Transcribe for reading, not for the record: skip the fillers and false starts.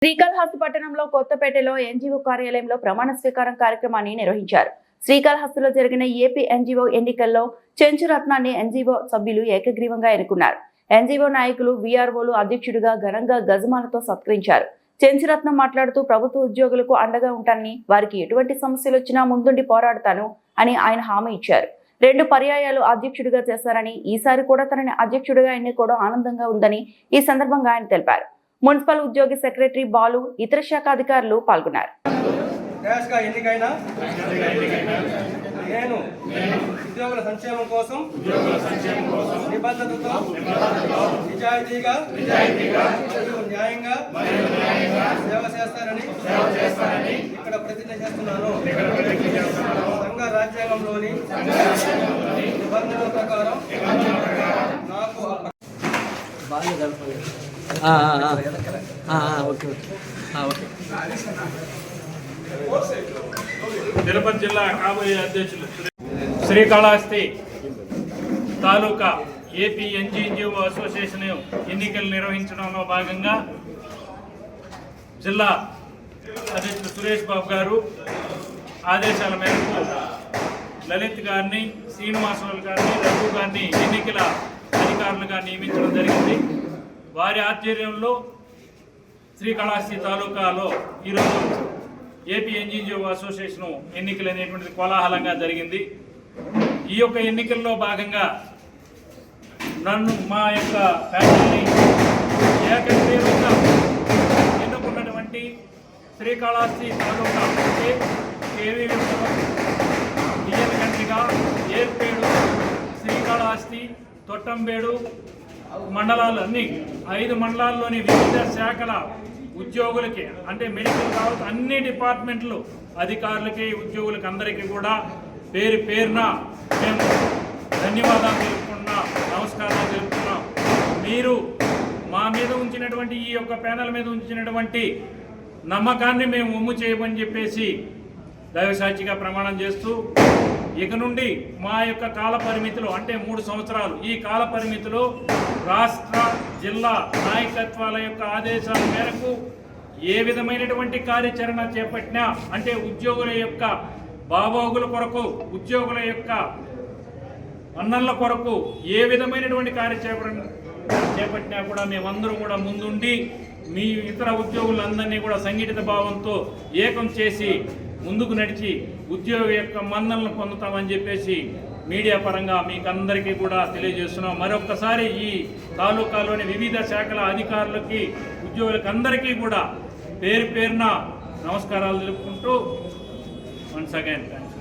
శ్రీకాళహస్తి పట్టణంలో కొత్తపేటలో ఎన్జీఓ కార్యాలయంలో ప్రమాణ స్వీకారం కార్యక్రమాన్ని నిర్వహించారు. శ్రీకాళహస్తిలో జరిగిన ఏపీ ఎన్జీఓ ఎన్నికల్లో చెంచురత్నాన్ని ఎన్జీఓ సభ్యులు ఏకగ్రీవంగా ఎన్నుకున్నారు. ఎన్జీఓ నాయకులు వీఆర్ఓలు అధ్యక్షుడిగా ఘనంగా గజమాలతో సత్కరించారు. చెంచురత్నం మాట్లాడుతూ ప్రభుత్వ ఉద్యోగులకు అండగా ఉంటానని, వారికి ఎటువంటి సమస్యలు వచ్చినా ముందుండి పోరాడతాను అని ఆయన హామీ ఇచ్చారు. 2 పర్యాయాలు అధ్యక్షుడిగా చేశారని, ఈసారి కూడా తనని అధ్యక్షుడిగా ఎన్నుకోవడం ఆనందంగా ఉందని ఈ సందర్భంగా ఆయన తెలిపారు. మున్సిపల్ ఉద్యోగి సెక్రటరీ బాలు, ఇతర శాఖ అధికారులు పాల్గొన్నారు. నేను ఉద్యోగుల సంక్షేమం కోసం నిబద్ధతతో నిజాయితీగా న్యాయంగా సేవ చేస్తానని ఇక్కడ ప్రతిజ్ఞ చేస్తున్నాను. సంఘ రాజ్యాంగంలోని నిబంధనల ప్రకారం నాకు తిరుపతి జిల్లా కాబోయే అధ్యక్షులు శ్రీకాళహస్తి తాలూకా ఏపీ ఎన్జీఓ అసోసియేషన్ ఎన్నికలు నిర్వహించడంలో భాగంగా జిల్లా అధ్యక్షుడు సురేష్ బాబు గారు ఆదేశాల మేరకు లలిత్ గారిని, శ్రీనివాసరావు గారిని, రఘు గారిని ఎన్నికల అధికారులుగా నియమించడం జరిగింది. వారి ఆధ్వర్యంలో శ్రీకాళహస్తి తాలూకాలో ఈరోజు ఏపీ ఎన్జీఓ అసోసియేషన్ ఎన్నికలు అనేటువంటిది కోలాహలంగా జరిగింది. ఈ యొక్క ఎన్నికల్లో భాగంగా నన్ను మా యొక్క ఫ్యామిలీని ఏకగ్రీవంగా ఎన్నుకున్నటువంటి శ్రీకాళహస్తి తాలూకా అంటే కేవీ డిఎల్ కంట్రిగా, ఏర్పేడు, శ్రీకాళహస్తి, తొట్టంబేడు మండలాలన్నీ 5 మండలాల్లోని వివిధ శాఖల ఉద్యోగులకి, అంటే మెడికల్ కావచ్చు, అన్ని డిపార్ట్మెంట్లు అధికారులకి, ఉద్యోగులకి అందరికీ కూడా పేరు పేరున మేము ధన్యవాదాలు తెలుపుకుంటున్నాం, నమస్కారాలు తెలుపుతున్నాం. మీరు మా మీద ఉంచినటువంటి ఈ యొక్క ప్యానెల్ మీద ఉంచినటువంటి నమ్మకాన్ని మేము ఒమ్ము చేయమని చెప్పేసి దైవసాక్షిగా ప్రమాణం చేస్తూ, ఇక నుండి మా యొక్క కాల పరిమితిలో అంటే 3 సంవత్సరాలు, ఈ కాల పరిమితిలో రాష్ట్ర జిల్లా నాయకత్వాల యొక్క ఆదేశాల మేరకు ఏ విధమైనటువంటి కార్యాచరణ చేపట్టినా, అంటే ఉద్యోగుల యొక్క బాగోగుల కొరకు, ఉద్యోగుల యొక్క అన్నల కొరకు ఏ విధమైనటువంటి కార్యాచరణ చేపట్టినా కూడా మేమందరం కూడా ముందుండి మీ ఇతర ఉద్యోగులందరినీ కూడా సంఘటిత భావంతో ఏకం చేసి ముందుకు నడిచి ఉద్యోగి యొక్క మన్నలను పొందుతామని చెప్పేసి మీడియా పరంగా మీకు అందరికీ కూడా తెలియజేస్తున్నాం. మరొక్కసారి ఈ తాలూకాలోని వివిధ శాఖల అధికారులకి, ఉద్యోగులకు అందరికీ కూడా పేరు పేరున నమస్కారాలు తెలుపుకుంటూ వన్స్ అగైన్ థ్యాంక్స్.